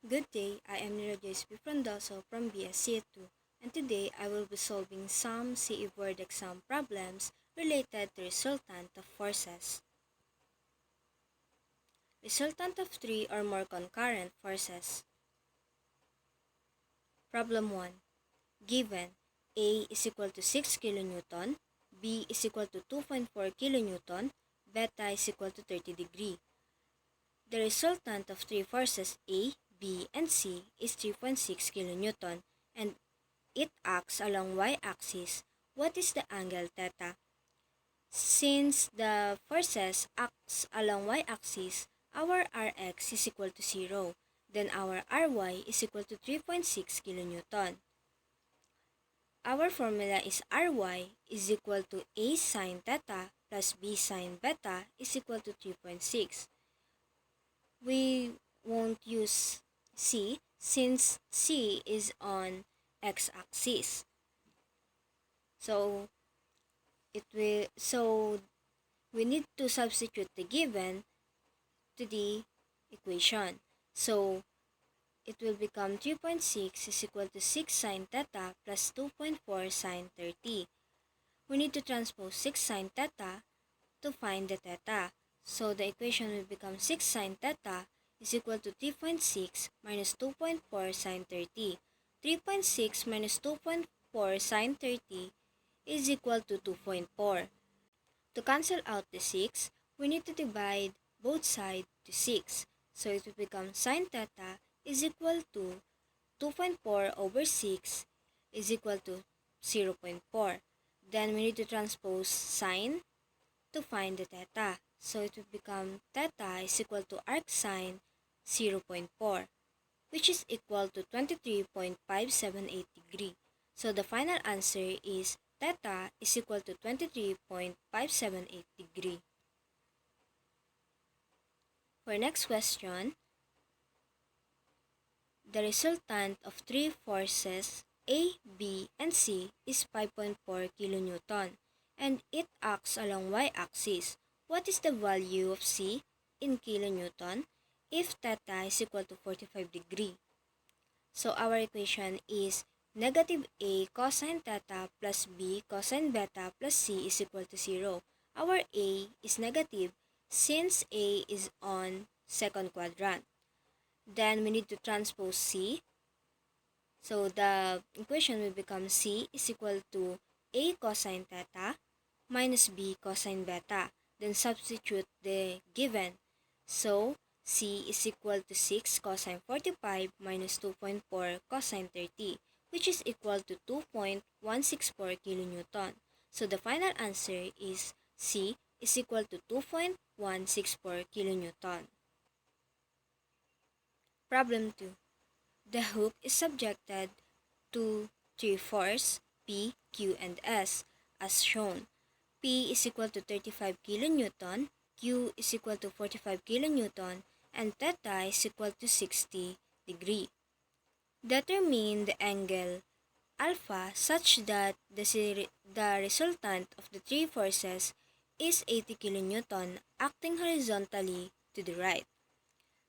Good day, I am Nirajoyce P. Frondoso from BSC2, and today I will be solving some CE Board exam problems related to resultant of forces. Resultant of three or more concurrent forces. Problem 1. Given A is equal to 6 kN, B is equal to 2.4 kN, beta is equal to 30 degree. The resultant of three forces A, B, and C is 3.6 kN, and it acts along y-axis. What is the angle theta? Since the forces acts along y-axis, our Rx is equal to 0. Then our Ry is equal to 3.6 kN. Our formula is Ry is equal to A sine theta plus B sine beta is equal to 3.6. We won't use C since C is on x-axis. So we need to substitute the given to the equation. So it will become 3.6 is equal to 6 sine theta plus 2.4 sine 30. We need to transpose 6 sine theta to find the theta. So the equation will become 6 sine theta is equal to 3.6 minus 2.4 sine 30. 3.6 minus 2.4 sine 30 is equal to 2.4. To cancel out the 6, we need to divide both sides to 6. So it will become sine theta is equal to 2.4 over 6 is equal to 0.4. Then we need to transpose sine to find the theta. So it will become theta is equal to arc sine 0.4, which is equal to 23.578 degree. So the final answer is theta is equal to 23.578 degree. For next question, the resultant of three forces A, B, and C is 5.4 kN, and it acts along y-axis. What is the value of C in kilonewton if theta is equal to 45 degree? So our equation is negative A cosine theta plus B cosine beta plus C is equal to 0. Our A is negative since A is on second quadrant. Then we need to transpose C. So the equation will become C is equal to A cosine theta minus B cosine beta. Then substitute the given. So C is equal to 6 cosine 45 minus 2.4 cosine 30, which is equal to 2.164 kN. So the final answer is C is equal to 2.164 kN. Problem 2. The hook is subjected to three forces P, Q, and S as shown. P is equal to 35 kN, Q is equal to 45 kN, and theta is equal to 60 degree. Determine the angle alpha such that the resultant of the three forces is 80 kN acting horizontally to the right.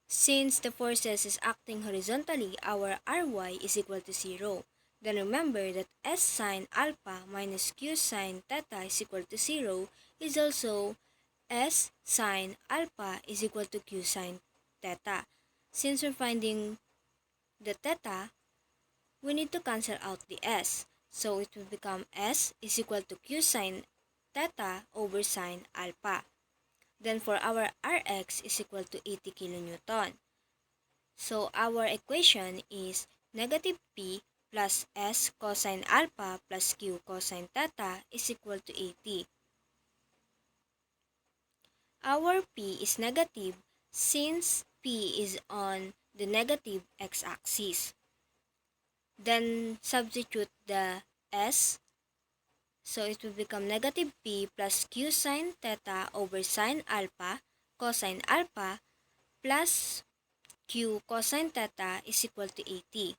Since the forces is acting horizontally, our Ry is equal to 0. Then remember that S sine alpha minus Q sine theta is equal to 0 is also S sine alpha is equal to Q sine theta. Since we're finding the theta, we need to cancel out the S. So it will become S is equal to Q sine theta over sine alpha. Then for our Rx is equal to 80 kN. So our equation is negative P plus S cosine alpha plus Q cosine theta is equal to 80. Our P is negative since P is on the negative x-axis. Then substitute the S. So it will become negative P plus Q sine theta over sine alpha cosine alpha plus Q cosine theta is equal to 80,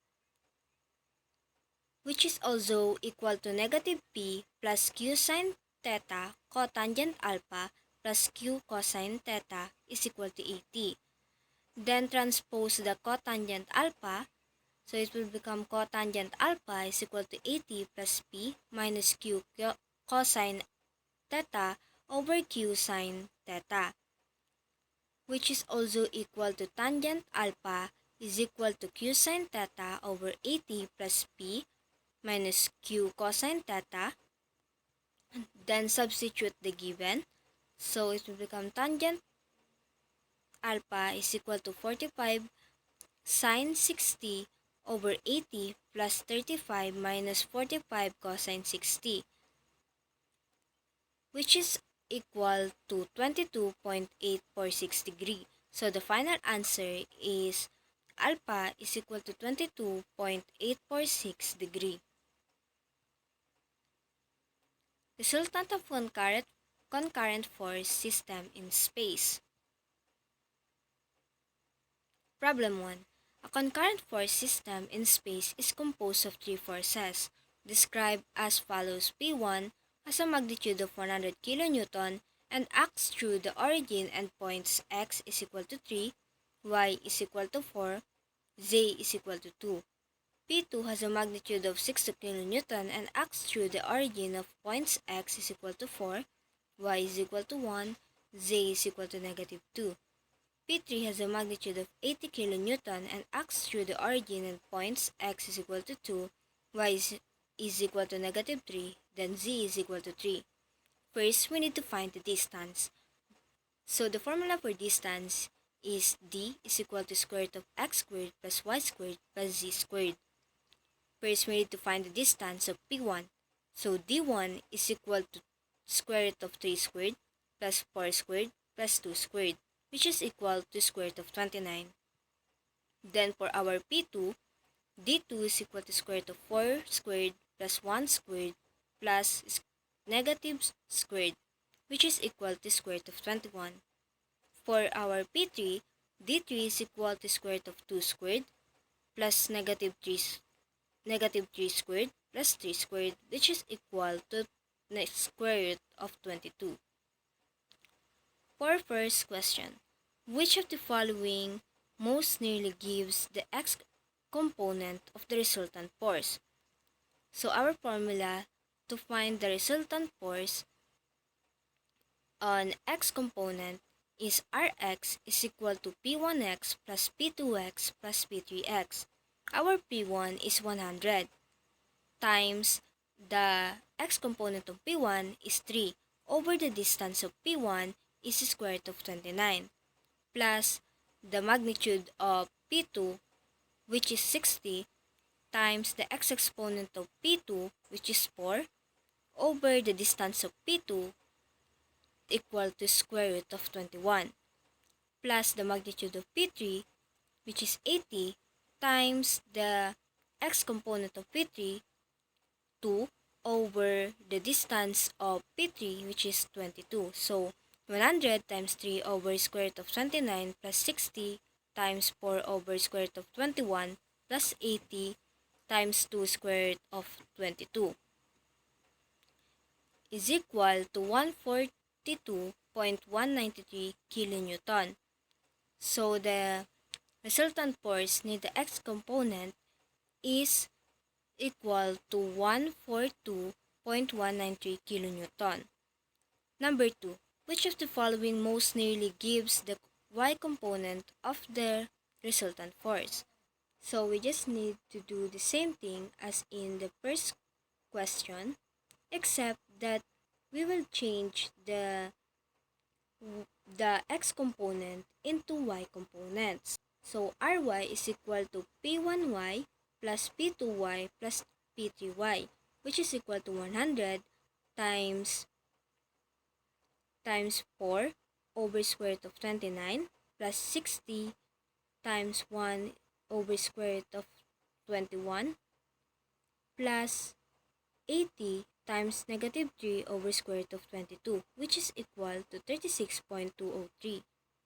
which is also equal to negative P plus Q sine theta cotangent alpha plus Q cosine theta is equal to 80. Then transpose the cotangent alpha. So it will become cotangent alpha is equal to 80 plus P minus Q cosine theta over Q sine theta, which is also equal to tangent alpha is equal to Q sine theta over 80 plus P minus Q cosine theta. Then substitute the given. So it will become tangent alpha is equal to 45 sine 60 over 80 plus 35 minus 45 cosine 60, which is equal to 22.846 degree. So the final answer is alpha is equal to 22.846 degree. Resultant of concurrent force system in space. Problem 1. A concurrent force system in space is composed of three forces, described as follows. P1 has a magnitude of 100 kN and acts through the origin and points x is equal to 3, y is equal to 4, z is equal to 2. P2 has a magnitude of 60 kN and acts through the origin of points x is equal to 4, y is equal to 1, z is equal to negative 2. P3 has a magnitude of 80 kN and acts through the origin and points x is equal to 2, y is equal to negative 3, then z is equal to 3. First, we need to find the distance. So the formula for distance is d is equal to square root of x squared plus y squared plus z squared. First, we need to find the distance of P1. So D1 is equal to square root of 3 squared plus 4 squared plus 2 squared, which is equal to square root of 29. Then for our P2, D2 is equal to square root of 4 squared plus 1 squared plus negative squared, which is equal to square root of 21. For our P3, D3 is equal to square root of 2 squared plus negative 3 squared plus 3 squared, which is equal to the square root of 22. For first question, which of the following most nearly gives the x component of the resultant force? So our formula to find the resultant force on x component is Rx is equal to P1x plus P2x plus P3x. Our P1 is 100 times the x component of P1 is 3 over the distance of P1 is the square root of 29 plus the magnitude of P2, which is 60, times the x exponent of P2, which is 4, over the distance of P2 equal to square root of 21 plus the magnitude of P3, which is 80, times the x component of P3, 2, over the distance of P3, which is 22. So 100 times 3 over square root of 29 plus 60 times 4 over square root of 21 plus 80 times 2 square root of 22 is equal to 142.193 kilonewton. So the resultant force near the x component is equal to 142.193 kilonewton. Number 2. Which of the following most nearly gives the y component of the resultant force? So we just need to do the same thing as in the first question, except that we will change the x component into y components. So Ry is equal to P1y plus P2y plus P3y, which is equal to 100 times 4 over square root of 29 plus 60 times 1 over square root of 21 plus 80 times negative 3 over square root of 22, which is equal to 36.203.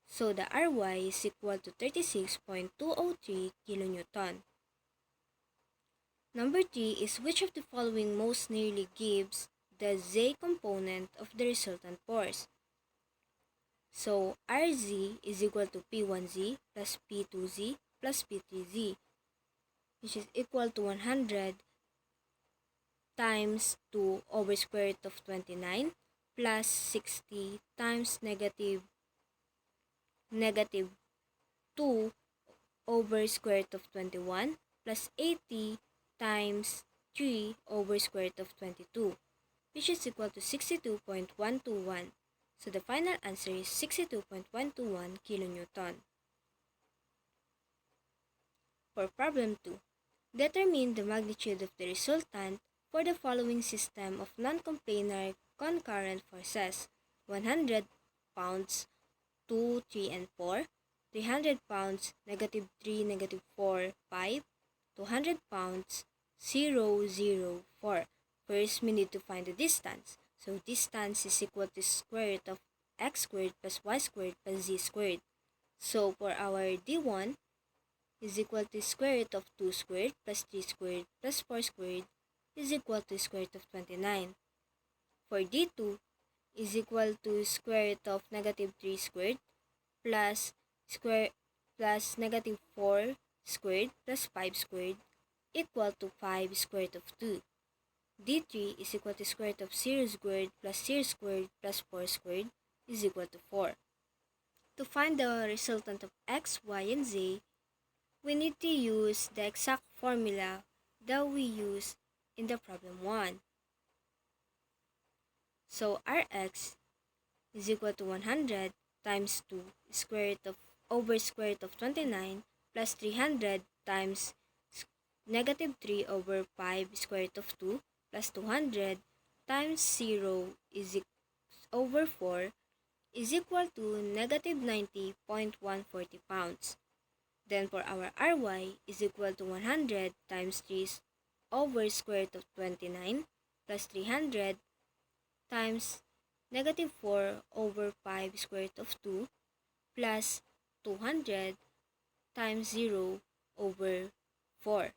So the Ry is equal to 36.203 kilonewton. Number 3 is which of the following most nearly gives the z component of the resultant force? So RZ is equal to P1Z plus P2Z plus P3Z, which is equal to 100 times 2 over square root of 29 plus 60 times negative 2 over square root of 21 plus 80 times 3 over square root of 22, which is equal to 62.121. So the final answer is 62.121 kilonewton. For problem 2, determine the magnitude of the resultant for the following system of non-coplanar concurrent forces: 100 pounds, 2, 3, and 4, 300 pounds, -3, -4, 5, 200 pounds, 0, 0, 4. First, we need to find the distance. So distance is equal to square root of x squared plus y squared plus z squared. So for our d1 is equal to square root of 2 squared plus 3 squared plus 4 squared is equal to square root of 29. For d2 is equal to square root of -3 squared plus -4 squared plus 5 squared equal to 5 square root of 2. d3 is equal to square root of 0 squared plus 0 squared plus 4 squared is equal to 4. To find the resultant of x, y, and z, we need to use the exact formula that we used in the problem 1. So Rx is equal to 100 times 2 square root of over square root of 29 plus 300 times -3 over 5 square root of 2 plus 200 times 0 is over 4 is equal to -90.140 pounds. Then for our Ry is equal to 100 times 3 over square root of 29 plus 300 times -4 over 5 square root of 2 plus 200 times 0 over 4,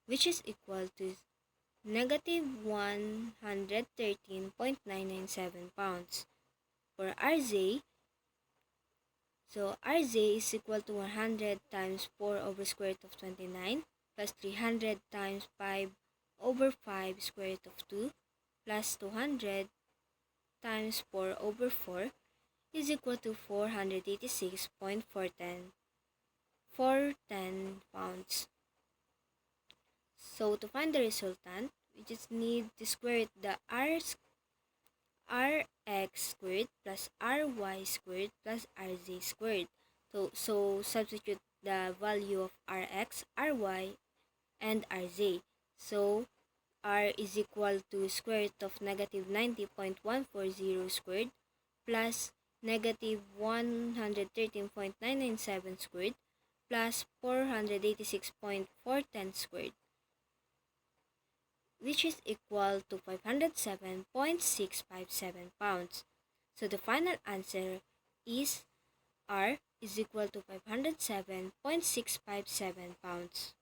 which is equal to -113.997 pounds. For Rz, so Rz is equal to 100 times 4 over square root of 29 plus 300 times 5 over 5 square root of 2 plus 200 times 4 over 4 is equal to 486.410 pounds. So to find the resultant, we just need to square it the Rx squared plus Ry squared plus Rz squared. So substitute the value of Rx, Ry, and Rz. So R is equal to square root of -90.140 squared plus -113.997 squared plus 486.410 squared, which is equal to 507.657 pounds. So the final answer is R is equal to 507.657 pounds.